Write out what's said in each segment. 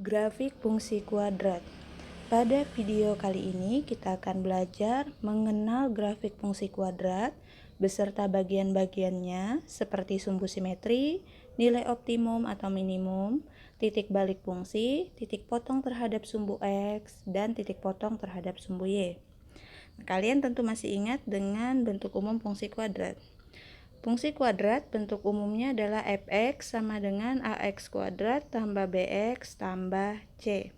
Grafik fungsi kuadrat. Pada video kali ini kita akan belajar mengenal grafik fungsi kuadrat beserta bagian-bagiannya seperti sumbu simetri, nilai optimum atau minimum, titik balik fungsi, titik potong terhadap sumbu X, dan titik potong terhadap sumbu Y. Kalian tentu masih ingat dengan bentuk umum fungsi kuadrat. Fungsi kuadrat bentuk umumnya adalah fx sama dengan ax kuadrat tambah bx tambah c.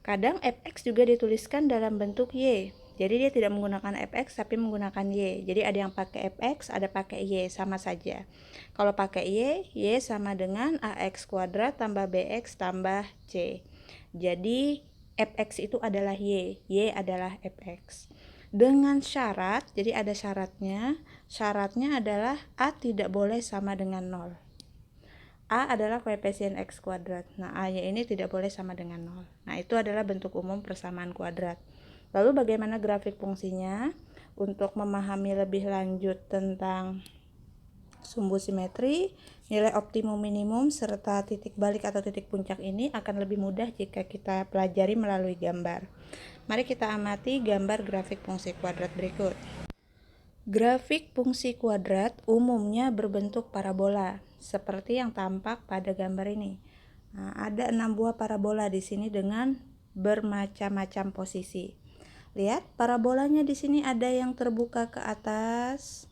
Kadang fx juga dituliskan dalam bentuk y. Jadi dia tidak menggunakan fx tapi menggunakan y. Jadi ada yang pakai fx, ada pakai y, sama saja. Kalau pakai y sama dengan ax kuadrat tambah bx tambah c. Jadi fx itu adalah y adalah fx. Dengan syarat, jadi ada syaratnya. Syaratnya adalah A tidak boleh sama dengan 0. A adalah koefisien X kuadrat. Nah, A-nya ini tidak boleh sama dengan 0. Nah, itu adalah bentuk umum persamaan kuadrat. Lalu bagaimana grafik fungsinya? Untuk memahami lebih lanjut tentang sumbu simetri, nilai optimum minimum, serta titik balik atau titik puncak ini akan lebih mudah jika kita pelajari melalui gambar. Mari kita amati gambar grafik fungsi kuadrat berikut. Grafik fungsi kuadrat umumnya berbentuk parabola, seperti yang tampak pada gambar ini. Nah, ada 6 buah parabola di sini dengan bermacam-macam posisi. Lihat, parabolanya di sini ada yang terbuka ke atas,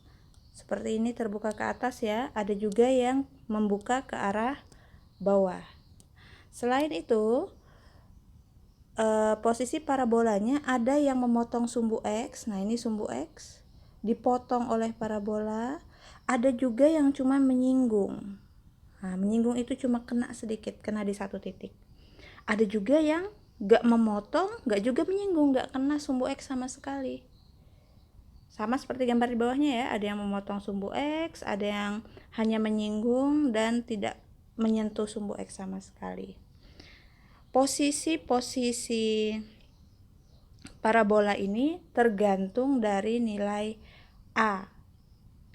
seperti ini terbuka ke atas ya. Ada juga yang membuka ke arah bawah. Selain itu, posisi parabolanya ada yang memotong sumbu X. Nah, ini sumbu X dipotong oleh parabola. Ada juga yang cuma menyinggung. Nah, menyinggung itu cuma kena sedikit, kena di satu titik. Ada juga yang gak memotong, gak juga menyinggung, gak kena sumbu X sama sekali. Sama seperti gambar di bawahnya ya, ada yang memotong sumbu X, ada yang hanya menyinggung dan tidak menyentuh sumbu X sama sekali. Posisi-posisi parabola ini tergantung dari nilai A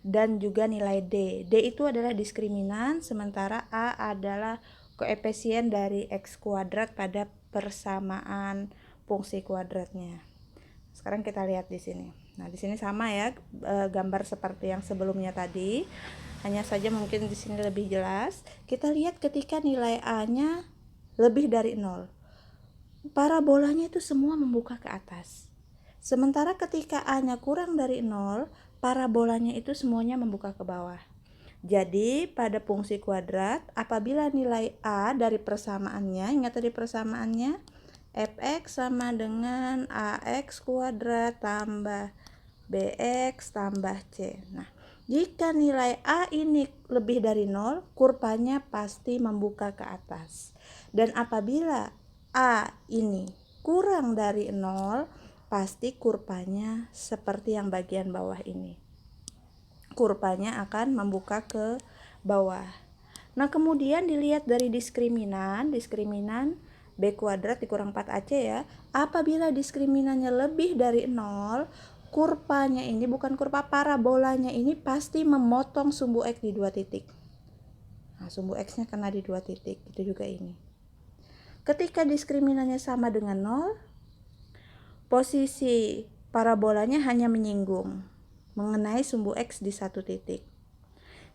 dan juga nilai D. D itu adalah diskriminan, sementara A adalah koefisien dari X kuadrat pada persamaan fungsi kuadratnya. Sekarang kita lihat di sini. Nah, di sini sama ya, gambar seperti yang sebelumnya tadi. Hanya saja mungkin di sini lebih jelas. Kita lihat ketika nilai A-nya lebih dari 0. Parabolanya itu semua membuka ke atas. Sementara ketika A-nya kurang dari 0, parabolanya itu semuanya membuka ke bawah. Jadi pada fungsi kuadrat, apabila nilai A dari persamaannya, ingat tadi persamaannya, fx sama dengan ax kuadrat tambah bx tambah c. Nah, jika nilai A ini lebih dari 0, kurvanya pasti membuka ke atas. Dan apabila A ini kurang dari 0, pasti kurvanya seperti yang bagian bawah ini. Kurvanya akan membuka ke bawah. Nah, kemudian dilihat dari diskriminan B kuadrat dikurang 4AC ya. Apabila diskriminannya lebih dari 0, kurvanya ini, bukan kurva, parabolanya ini pasti memotong sumbu X di 2 titik. Nah, sumbu X-nya kena di 2 titik, itu juga ini. Ketika diskriminannya sama dengan 0, posisi parabolanya hanya menyinggung, mengenai sumbu X di 1 titik.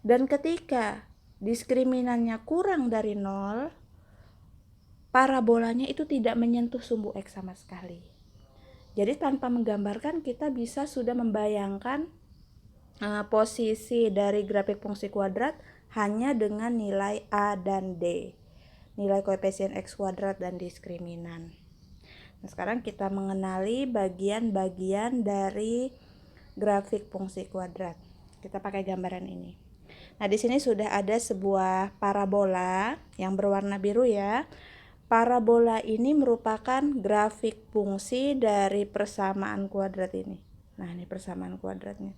Dan ketika diskriminannya kurang dari 0, parabolanya itu tidak menyentuh sumbu X sama sekali. Jadi tanpa menggambarkan kita bisa sudah membayangkan posisi dari grafik fungsi kuadrat hanya dengan nilai A dan D, nilai koefisien X kuadrat dan diskriminan. Nah, sekarang kita mengenali bagian-bagian dari grafik fungsi kuadrat. Kita pakai gambaran ini. Nah, di sini sudah ada sebuah parabola yang berwarna biru ya. Parabola ini merupakan grafik fungsi dari persamaan kuadrat ini. Nah, ini persamaan kuadratnya.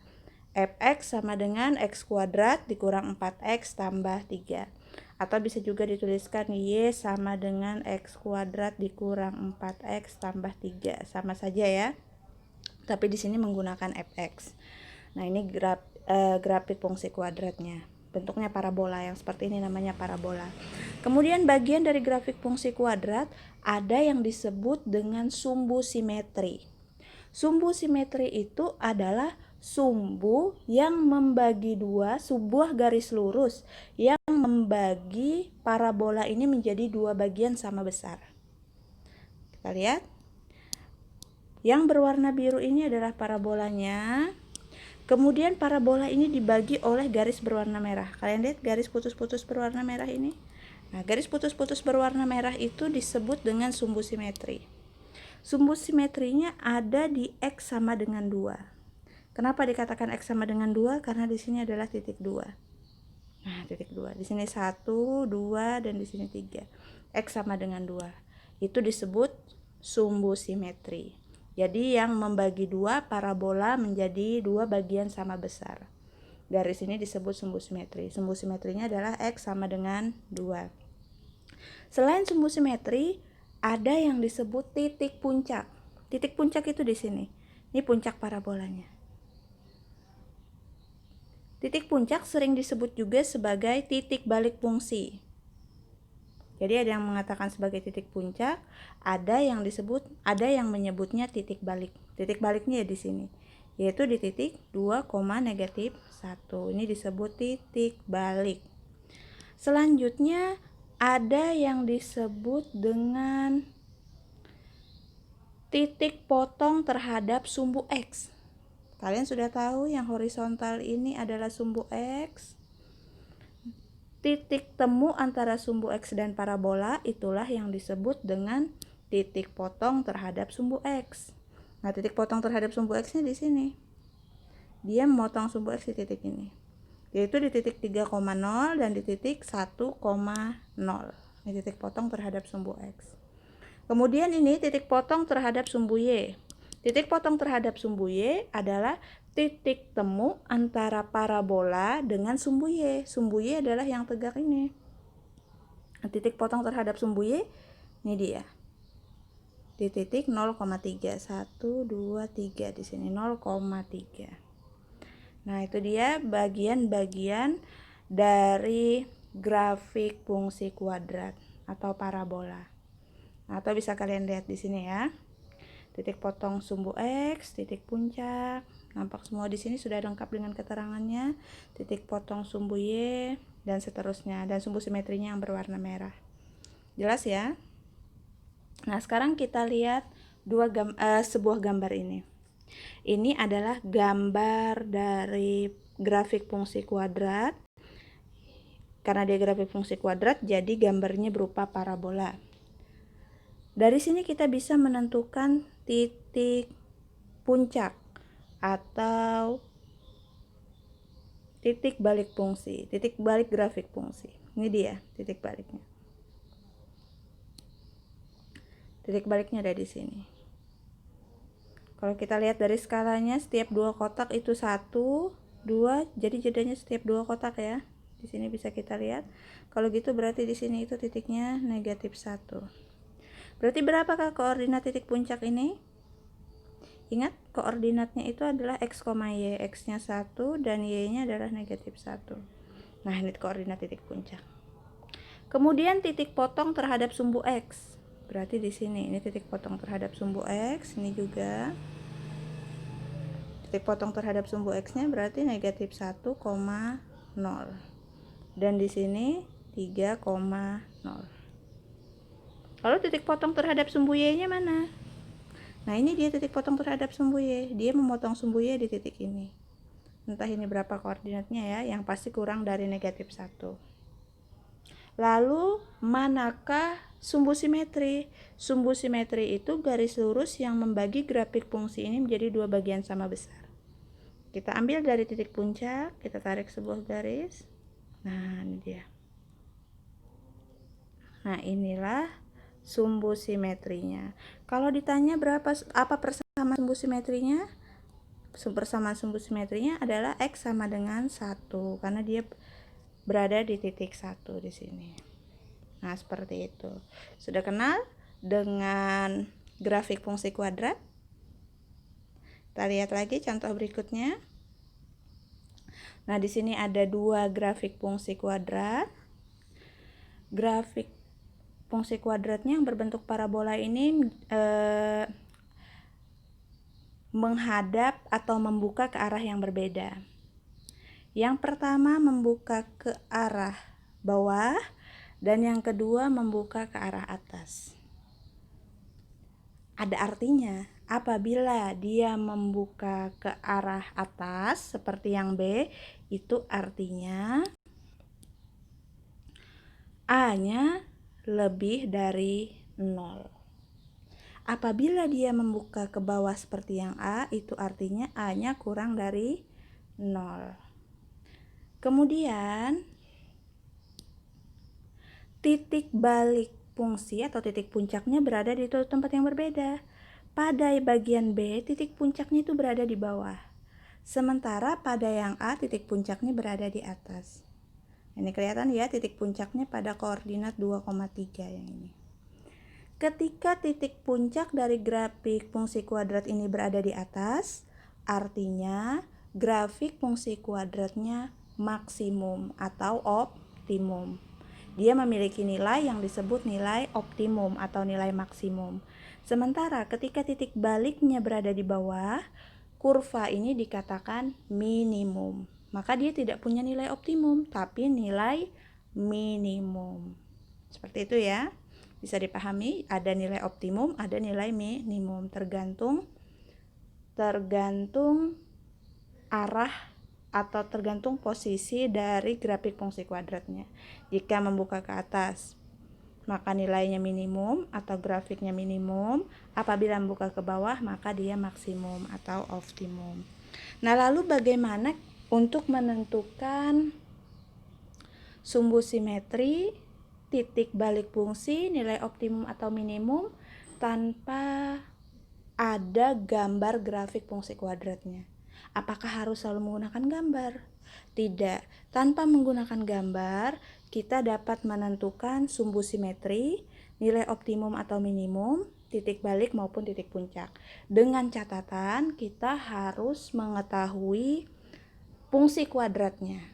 Fx sama dengan X kuadrat dikurang 4X tambah 3. Atau bisa juga dituliskan Y sama dengan X kuadrat dikurang 4X tambah 3. Sama saja ya. Tapi di sini menggunakan Fx. Nah, ini grafik fungsi kuadratnya. bentuknya parabola, yang seperti ini namanya parabola. Kemudian bagian dari grafik fungsi kuadrat ada yang disebut dengan sumbu simetri. Sumbu simetri itu adalah sumbu yang membagi dua, sebuah garis lurus yang membagi parabola ini menjadi dua bagian sama besar. Kita lihat. Yang berwarna biru ini adalah parabolanya. Kemudian parabola ini dibagi oleh garis berwarna merah. Kalian lihat garis putus-putus berwarna merah ini? Nah, garis putus-putus berwarna merah itu disebut dengan sumbu simetri. Sumbu simetrinya ada di X sama dengan 2. Kenapa dikatakan X sama dengan 2? Karena di sini adalah titik 2. Nah, titik 2. Di sini 1, 2, dan di sini 3. X sama dengan 2. Itu disebut sumbu simetri. Jadi yang membagi dua parabola menjadi dua bagian sama besar. Garis ini disebut sumbu simetri. Sumbu simetrinya adalah X sama dengan 2. Selain sumbu simetri, ada yang disebut titik puncak. Titik puncak itu di sini. Ini puncak parabolanya. Titik puncak sering disebut juga sebagai titik balik fungsi. Jadi ada yang mengatakan sebagai titik puncak, ada yang menyebutnya titik balik. Titik baliknya ya di sini, yaitu di titik 2, -1. Ini disebut titik balik. Selanjutnya ada yang disebut dengan titik potong terhadap sumbu X. Kalian sudah tahu yang horizontal ini adalah sumbu X. Titik temu antara sumbu X dan parabola itulah yang disebut dengan titik potong terhadap sumbu X. Nah, titik potong terhadap sumbu X-nya di sini. Dia memotong sumbu X di titik ini, yaitu di titik 3,0 dan di titik 1,0. Ini titik potong terhadap sumbu X. Kemudian ini titik potong terhadap sumbu Y. Titik potong terhadap sumbu Y adalah titik temu antara parabola dengan sumbu Y. Sumbu Y adalah yang tegak ini. Titik potong terhadap sumbu Y, ini dia. Di titik 0,3. 1, 2, 3. Di sini 0,3. Nah, itu dia bagian-bagian dari grafik fungsi kuadrat atau parabola. Atau bisa kalian lihat di sini ya. Titik potong sumbu X, titik puncak. Nampak semua di sini sudah lengkap dengan keterangannya. Titik potong sumbu Y dan seterusnya, dan sumbu simetrinya yang berwarna merah. Jelas ya? Nah, sekarang kita lihat sebuah gambar ini. Ini adalah gambar dari grafik fungsi kuadrat. Karena dia grafik fungsi kuadrat, jadi gambarnya berupa parabola. Dari sini kita bisa menentukan titik puncak atau titik balik fungsi, titik balik grafik fungsi. Ini dia titik baliknya. Titik baliknya ada di sini. Kalau kita lihat dari skalanya, setiap dua kotak itu 1, 2, jadi jedanya setiap dua kotak ya. Di sini bisa kita lihat. Kalau gitu berarti di sini itu titiknya -1. Berarti berapakah koordinat titik puncak ini? Ingat, koordinatnya itu adalah X, Y. X-nya 1 dan Y-nya adalah -1. Nah, ini koordinat titik puncak. Kemudian titik potong terhadap sumbu X. Berarti di sini, ini titik potong terhadap sumbu X. Ini juga titik potong terhadap sumbu X-nya berarti -1,0. Dan di sini 3,0. Lalu titik potong terhadap sumbu Y-nya mana? Nah, ini dia titik potong terhadap sumbu Y. Dia memotong sumbu Y di titik ini. Entah ini berapa koordinatnya ya, yang pasti kurang dari -1. Lalu, manakah sumbu simetri? Sumbu simetri itu garis lurus yang membagi grafik fungsi ini menjadi dua bagian sama besar. Kita ambil dari titik puncak, kita tarik sebuah garis. Nah, ini dia. Nah, inilah sumbu simetrinya. Kalau ditanya apa persamaan sumbu simetrinya? Persamaan sumbu simetrinya adalah X sama dengan 1 karena dia berada di titik 1 di sini. Nah, seperti itu. Sudah kenal dengan grafik fungsi kuadrat? Kita lihat lagi contoh berikutnya. Nah, di sini ada dua grafik fungsi kuadrat. Grafik fungsi kuadratnya yang berbentuk parabola ini menghadap atau membuka ke arah yang berbeda. Yang pertama membuka ke arah bawah dan yang kedua membuka ke arah atas. Ada artinya, apabila dia membuka ke arah atas seperti yang B, itu artinya A-nya lebih dari 0. Apabila dia membuka ke bawah seperti yang A, itu artinya A-nya kurang dari 0. Kemudian titik balik fungsi atau titik puncaknya berada di tempat yang berbeda. Pada bagian B, titik puncaknya itu berada di bawah. Sementara pada yang A, titik puncaknya berada di atas. Ini kelihatan ya, titik puncaknya pada koordinat 2,3 yang ini. Ketika titik puncak dari grafik fungsi kuadrat ini berada di atas, artinya grafik fungsi kuadratnya maksimum atau optimum. Dia memiliki nilai yang disebut nilai optimum atau nilai maksimum. Sementara ketika titik baliknya berada di bawah, kurva ini dikatakan minimum. Maka dia tidak punya nilai optimum, tapi nilai minimum. Seperti itu ya. Bisa dipahami, ada nilai optimum, ada nilai minimum, tergantung arah atau tergantung posisi dari grafik fungsi kuadratnya. Jika membuka ke atas, maka nilainya minimum atau grafiknya minimum. Apabila membuka ke bawah, maka dia maksimum atau optimum. Nah, lalu bagaimana untuk menentukan sumbu simetri, titik balik fungsi, nilai optimum atau minimum tanpa ada gambar grafik fungsi kuadratnya? Apakah harus selalu menggunakan gambar? Tidak. Tanpa menggunakan gambar, kita dapat menentukan sumbu simetri, nilai optimum atau minimum, titik balik maupun titik puncak. Dengan catatan kita harus mengetahui fungsi kuadratnya.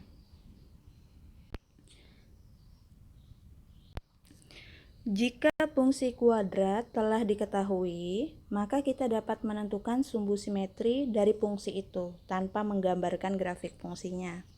Jika fungsi kuadrat telah diketahui, maka kita dapat menentukan sumbu simetri dari fungsi itu tanpa menggambarkan grafik fungsinya.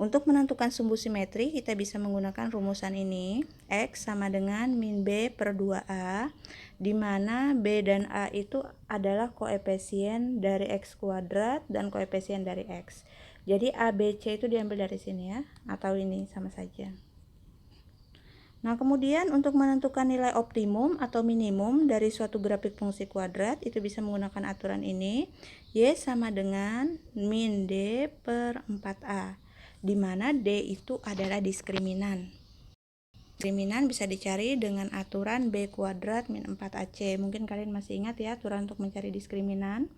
Untuk menentukan sumbu simetri, kita bisa menggunakan rumusan ini. X sama dengan min B per 2A, di mana B dan A itu adalah koefisien dari X kuadrat dan koefisien dari X. Jadi A, B, C itu diambil dari sini ya, atau ini sama saja. Nah, kemudian untuk menentukan nilai optimum atau minimum dari suatu grafik fungsi kuadrat, itu bisa menggunakan aturan ini. Y sama dengan min D per 4A, di mana D itu adalah diskriminan. Diskriminan bisa dicari dengan aturan B kuadrat min 4AC. Mungkin kalian masih ingat ya aturan untuk mencari diskriminan.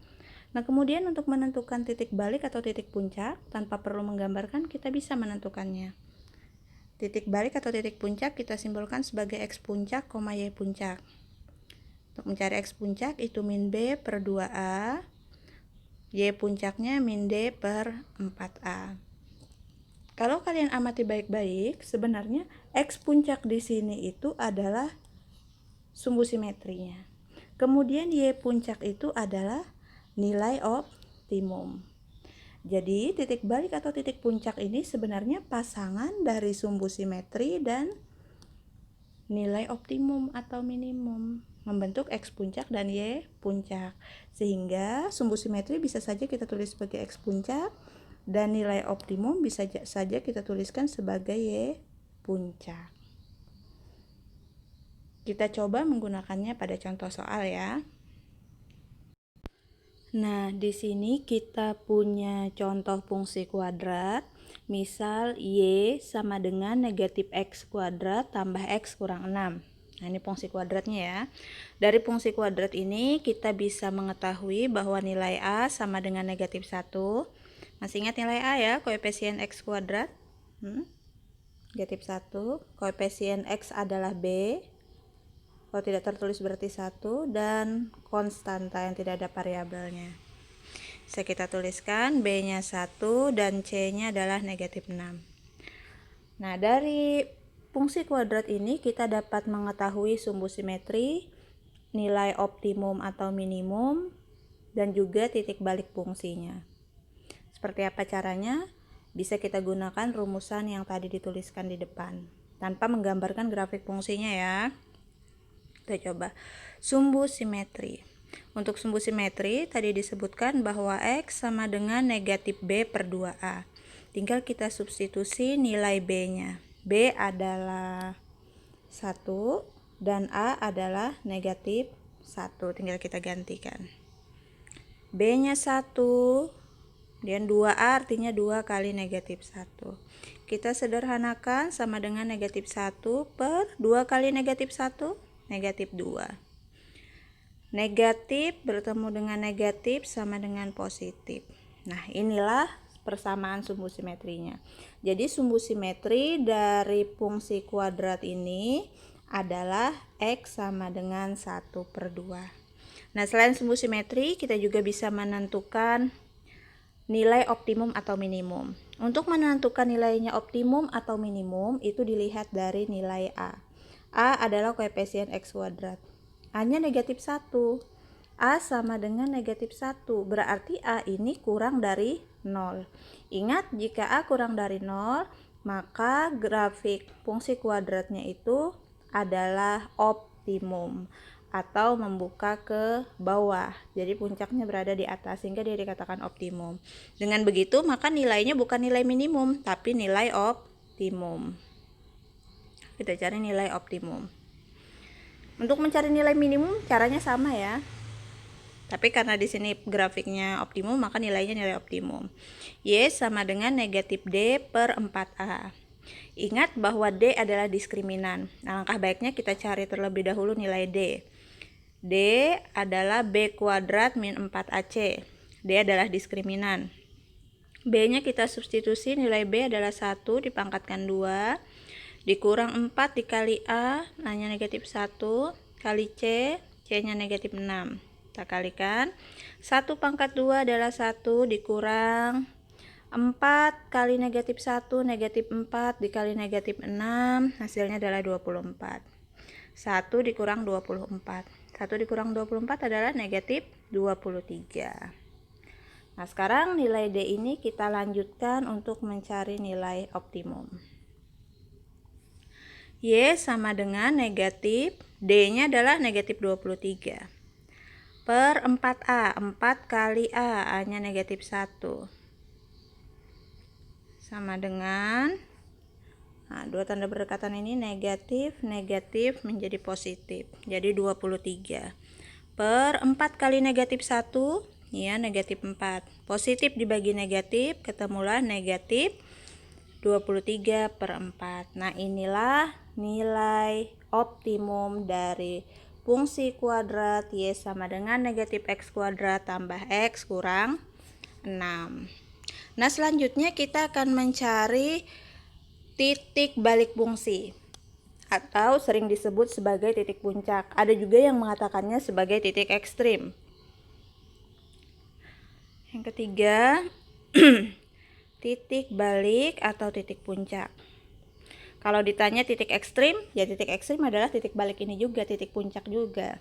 Nah, kemudian untuk menentukan titik balik atau titik puncak, tanpa perlu menggambarkan, kita bisa menentukannya. Titik balik atau titik puncak kita simbolkan sebagai X puncak, Y puncak. Untuk mencari X puncak itu min B per 2A, Y puncaknya min D per 4A. Kalau kalian amati baik-baik, sebenarnya X puncak di sini itu adalah sumbu simetrinya. Kemudian Y puncak itu adalah nilai optimum. Jadi titik balik atau titik puncak ini sebenarnya pasangan dari sumbu simetri dan nilai optimum atau minimum, membentuk X puncak dan Y puncak. Sehingga sumbu simetri bisa saja kita tulis sebagai X puncak dan nilai optimum bisa saja kita tuliskan sebagai Y puncak. Kita coba menggunakannya pada contoh soal ya. Nah, di sini kita punya contoh fungsi kuadrat. Misal Y sama dengan negatif X kuadrat tambah X kurang 6. Nah, ini fungsi kuadratnya ya. Dari fungsi kuadrat ini kita bisa mengetahui bahwa nilai A sama dengan negatif 1. Masih ingat nilai A ya, koefisien X kuadrat. Negatif 1. Koefisien X adalah B. Kalau tidak tertulis berarti 1, dan konstanta yang tidak ada variabelnya. Bisa kita tuliskan B-nya 1 dan C-nya adalah negatif 6. Nah, dari fungsi kuadrat ini kita dapat mengetahui sumbu simetri, nilai optimum atau minimum, dan juga titik balik fungsinya. Seperti apa caranya? Bisa kita gunakan rumusan yang tadi dituliskan di depan tanpa menggambarkan grafik fungsinya ya. Kita coba sumbu simetri. Untuk sumbu simetri tadi disebutkan bahwa X sama dengan negatif B per 2A. Tinggal kita substitusi nilai B-nya. B adalah 1 dan A adalah negatif 1. Tinggal kita gantikan. B-nya 1 dan 2A artinya 2 kali negatif 1. Kita sederhanakan sama dengan negatif 1 per 2 kali negatif 1, negatif 2. Negatif bertemu dengan negatif sama dengan positif. Nah, inilah persamaan sumbu simetrinya. Jadi sumbu simetri dari fungsi kuadrat ini adalah X sama dengan 1 per 2. Nah, selain sumbu simetri, kita juga bisa menentukan nilai optimum atau minimum. Untuk menentukan nilainya optimum atau minimum itu dilihat dari nilai A. A adalah koefisien X kuadrat. A-nya negatif 1. A sama dengan negatif 1. Berarti A ini kurang dari 0. Ingat, jika A kurang dari 0, maka grafik fungsi kuadratnya itu adalah optimum atau membuka ke bawah. Jadi puncaknya berada di atas sehingga dia dikatakan optimum. Dengan begitu maka nilainya bukan nilai minimum tapi nilai optimum. Kita cari nilai optimum. Untuk mencari nilai minimum caranya sama ya. Tapi karena di sini grafiknya optimum maka nilainya nilai optimum. Y sama dengan negatif D per 4A. Ingat bahwa D adalah diskriminan. Nah, langkah baiknya kita cari terlebih dahulu nilai D. D adalah B kuadrat min 4AC. D adalah diskriminan. B-nya kita substitusi, nilai B adalah 1 dipangkatkan 2 dikurang 4 dikali A, A-nya negatif 1 kali C, C-nya negatif 6. Kita kalikan, 1 pangkat 2 adalah 1 dikurang 4 kali negatif 1, negatif 4 dikali negatif 6, hasilnya adalah 24. 1 dikurang 24. 1 dikurang 24 adalah negatif 23. Nah, sekarang nilai D ini kita lanjutkan untuk mencari nilai optimum. Y sama dengan negatif, D-nya adalah negatif 23. Per 4A, 4 kali A, A-nya negatif 1. Sama dengan, nah, dua tanda berdekatan ini negatif, negatif menjadi positif. Jadi 23. Per 4 kali negatif 1, ya negatif 4. Positif dibagi negatif, ketemulah negatif 23 per 4. Nah, inilah nilai optimum dari fungsi kuadrat Y sama dengan negatif X kuadrat tambah X kurang 6. Nah, selanjutnya kita akan mencari titik balik fungsi atau sering disebut sebagai titik puncak. Ada juga yang mengatakannya sebagai titik ekstrim. Yang ketiga, titik balik atau titik puncak. Kalau ditanya titik ekstrim, ya titik ekstrim adalah titik balik ini juga, titik puncak juga.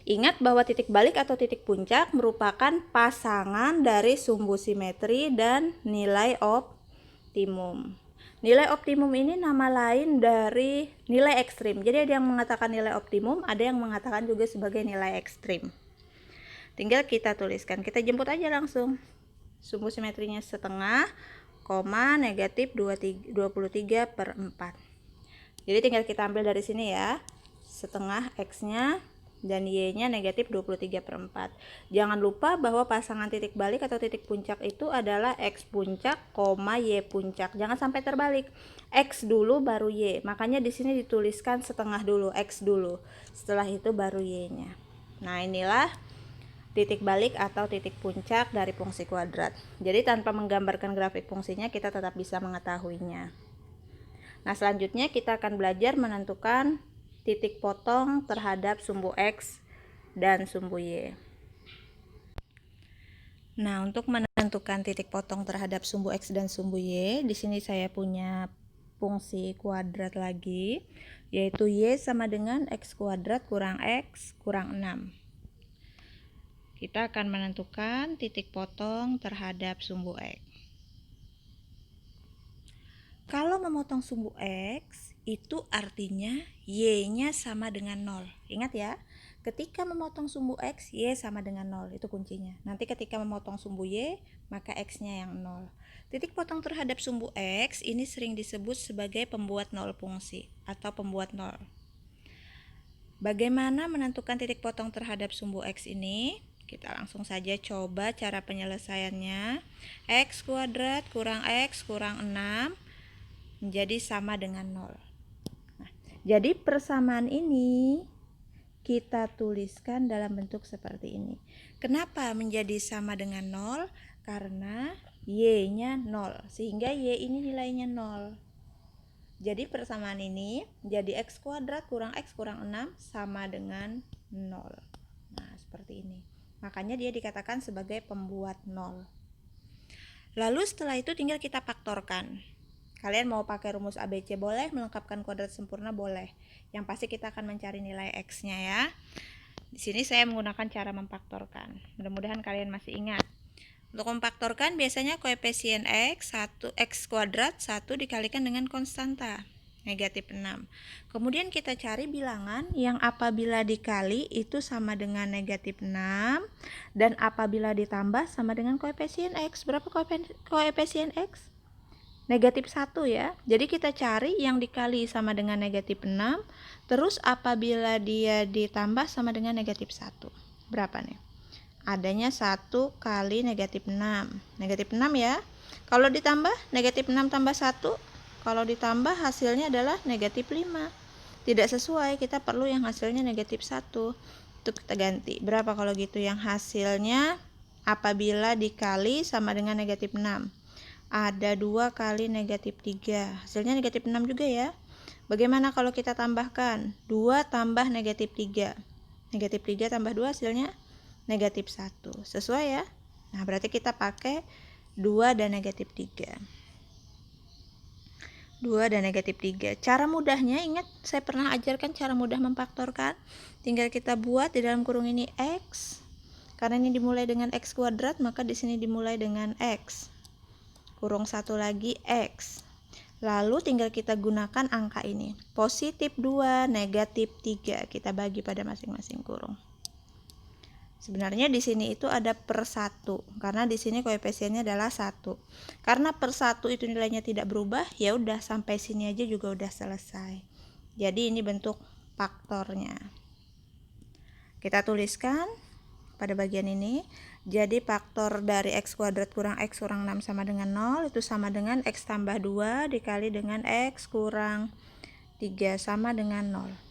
Ingat bahwa titik balik atau titik puncak merupakan pasangan dari sumbu simetri dan nilai optimum. Nilai optimum ini nama lain dari nilai ekstrim. Jadi ada yang mengatakan nilai optimum, ada yang mengatakan juga sebagai nilai ekstrim. Tinggal kita tuliskan, kita jemput aja langsung. Sumbu simetrinya setengah, koma negatif 23 per 4. Jadi tinggal kita ambil dari sini ya, setengah X-nya dan Y-nya negatif 23 per 4. Jangan lupa bahwa pasangan titik balik atau titik puncak itu adalah X puncak, Y puncak. Jangan sampai terbalik. X dulu baru Y. Makanya di sini dituliskan setengah dulu, X dulu. Setelah itu baru Y-nya. Nah, inilah titik balik atau titik puncak dari fungsi kuadrat. Jadi tanpa menggambarkan grafik fungsinya kita tetap bisa mengetahuinya. Nah, selanjutnya kita akan belajar menentukan titik potong terhadap sumbu X dan sumbu Y. Nah, untuk menentukan titik potong terhadap sumbu X dan sumbu Y, di sini saya punya fungsi kuadrat lagi, yaitu Y sama dengan X kuadrat kurang X kurang 6. Kita akan menentukan titik potong terhadap sumbu X. Kalau memotong sumbu X, itu artinya Y-nya sama dengan 0. Ingat ya, ketika memotong sumbu X, Y sama dengan 0. Itu kuncinya. Nanti ketika memotong sumbu Y, maka X-nya yang 0. Titik potong terhadap sumbu X ini sering disebut sebagai pembuat 0 fungsi atau pembuat 0. Bagaimana menentukan titik potong terhadap sumbu X ini? Kita langsung saja coba cara penyelesaiannya. X kuadrat kurang X kurang 6 menjadi sama dengan 0. Nah, jadi persamaan ini kita tuliskan dalam bentuk seperti ini. Kenapa menjadi sama dengan 0? Karena Y-nya 0, sehingga Y ini nilainya 0. Jadi persamaan ini jadi X kuadrat kurang X kurang 6 sama dengan 0. Nah, seperti ini. Makanya dia dikatakan sebagai pembuat 0. Lalu setelah itu tinggal kita faktorkan. Kalian mau pakai rumus ABC boleh, melengkapkan kuadrat sempurna boleh. Yang pasti kita akan mencari nilai X-nya ya. Di sini saya menggunakan cara memfaktorkan. Mudah-mudahan kalian masih ingat. Untuk memfaktorkan biasanya koefisien X, X kuadrat 1 dikalikan dengan konstanta, negatif 6. Kemudian kita cari bilangan yang apabila dikali itu sama dengan negatif 6 dan apabila ditambah sama dengan koefisien X. Berapa koefisien X? Negatif 1 ya. Jadi kita cari yang dikali sama dengan negatif 6, terus apabila dia ditambah sama dengan negatif 1. Berapa nih? Adanya 1 kali negatif 6. Negatif 6 ya. Kalau ditambah negatif 6 tambah 1, kalau ditambah hasilnya adalah negatif 5. Tidak sesuai, kita perlu yang hasilnya negatif 1. Itu kita ganti. Berapa kalau gitu yang hasilnya apabila dikali sama dengan negatif 6? Ada 2 kali negatif 3. Hasilnya negatif 6 juga ya. Bagaimana kalau kita tambahkan? 2 tambah negatif 3. Negatif 3 tambah 2 hasilnya negatif 1. Sesuai ya? Nah, berarti kita pakai 2 dan negatif 3. 2 dan negatif 3. Cara mudahnya, ingat saya pernah ajarkan cara mudah memfaktorkan. Tinggal kita buat di dalam kurung ini X. Karena ini dimulai dengan X kuadrat, maka di sini dimulai dengan X. Kurung 1 lagi X. Lalu tinggal kita gunakan angka ini. Positif 2, negatif 3. Kita bagi pada masing-masing kurung. Sebenarnya di sini itu ada per 1. Karena di sini koefisiennya adalah 1. Karena per 1 itu nilainya tidak berubah, ya udah sampai sini aja juga udah selesai. Jadi ini bentuk faktornya. Kita tuliskan pada bagian ini. Jadi faktor dari X kuadrat kurang X kurang 6 sama dengan 0 itu sama dengan X tambah 2 dikali dengan X kurang 3 sama dengan 0.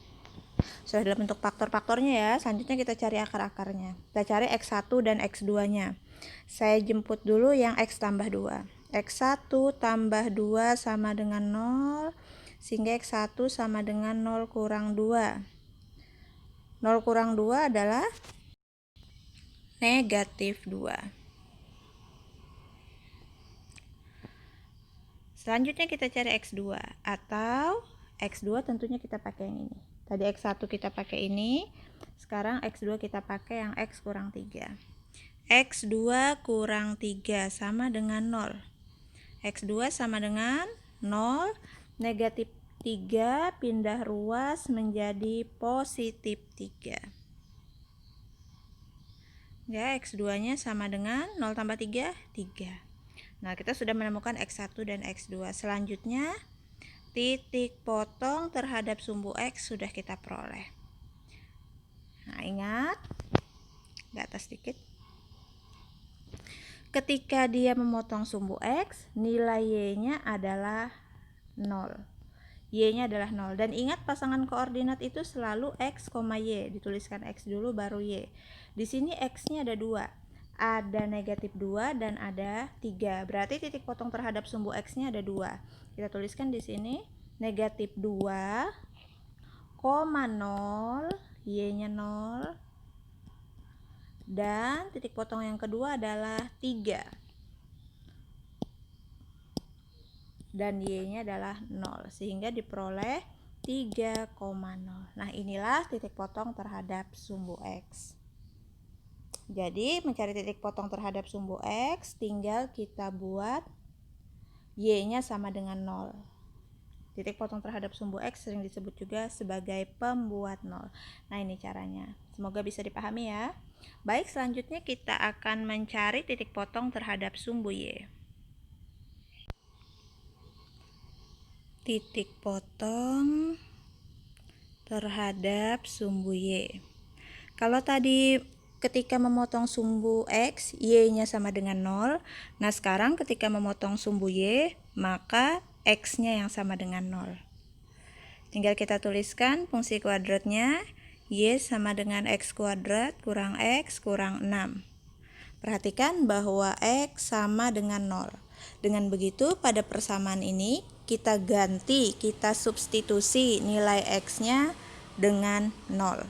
Sudah dalam bentuk faktor-faktornya ya. Selanjutnya kita cari akar-akarnya. Kita cari X1 dan X2 nya. Saya jemput dulu yang X tambah 2. X1 tambah 2 sama dengan 0, sehingga X1 sama dengan 0 kurang 2. 0 kurang 2 adalah negatif 2. Selanjutnya kita cari X2 atau X2 tentunya kita pakai yang ini. Tadi X1 kita pakai ini, sekarang X2 kita pakai yang X kurang 3. X2 kurang 3 sama dengan 0. X2 sama dengan 0, negatif 3 pindah ruas menjadi positif 3. Ya, X2 nya sama dengan 0 tambah 3, 3. Nah, kita sudah menemukan X1 dan X2. Selanjutnya, titik potong terhadap sumbu X sudah kita peroleh. Nah, ingat, di atas sedikit. Ketika dia memotong sumbu X, nilai Y-nya adalah 0. Y-nya adalah 0. Dan ingat pasangan koordinat itu selalu X, Y. Dituliskan X dulu baru Y. Di sini X-nya ada 2. Ada negatif 2 dan ada 3. Berarti titik potong terhadap sumbu X-nya ada 2. Kita tuliskan di sini negatif 2, 0, Y-nya 0, Dan titik potong yang kedua adalah 3. Dan Y-nya adalah 0, sehingga diperoleh 3,0. Nah, inilah titik potong terhadap sumbu X. Jadi, mencari titik potong terhadap sumbu X, tinggal kita buat Y-nya sama dengan 0. Titik potong terhadap sumbu X sering disebut juga sebagai pembuat 0. Nah, ini caranya. Semoga bisa dipahami ya. Baik, selanjutnya kita akan mencari titik potong terhadap sumbu Y. Titik potong terhadap sumbu Y. Kalau tadi ketika memotong sumbu X, Y-nya sama dengan 0. Nah, sekarang ketika memotong sumbu Y, maka X-nya yang sama dengan 0. Tinggal kita tuliskan fungsi kuadratnya, Y sama dengan X kuadrat kurang X kurang 6. Perhatikan bahwa X sama dengan 0. Dengan begitu, pada persamaan ini kita ganti, kita substitusi nilai X-nya dengan 0.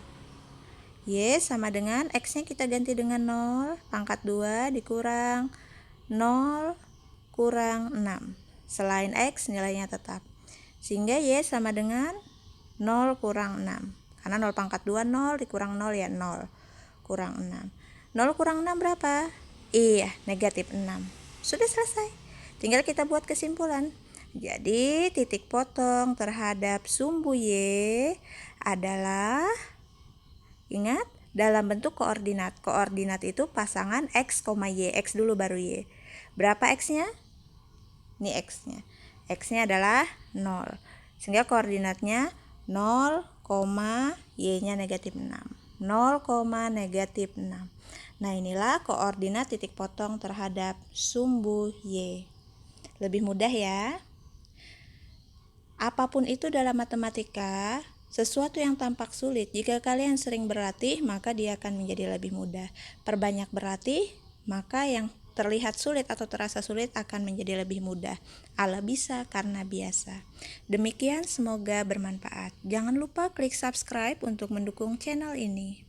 Y sama dengan X-nya kita ganti dengan 0, pangkat 2 dikurang 0 kurang 6. Selain X nilainya tetap. Sehingga Y sama dengan 0 kurang 6. Karena 0 pangkat 2 0 dikurang 0 ya 0 kurang 6. 0 kurang 6 berapa? Iya, negatif 6. Sudah selesai. Tinggal kita buat kesimpulan. Jadi, titik potong terhadap sumbu Y adalah, ingat, dalam bentuk koordinat. Koordinat itu pasangan X, Y. X dulu baru Y. Berapa X-nya? Ini X-nya. X-nya adalah 0. Sehingga koordinatnya 0, Y-nya negatif 6. 0, negatif 6. Nah, inilah koordinat titik potong terhadap sumbu Y. Lebih mudah ya. Apapun itu dalam matematika, sesuatu yang tampak sulit, jika kalian sering berlatih, maka dia akan menjadi lebih mudah. Perbanyak berlatih, maka yang terlihat sulit atau terasa sulit akan menjadi lebih mudah. Allah bisa karena biasa. Demikian, semoga bermanfaat. Jangan lupa klik subscribe untuk mendukung channel ini.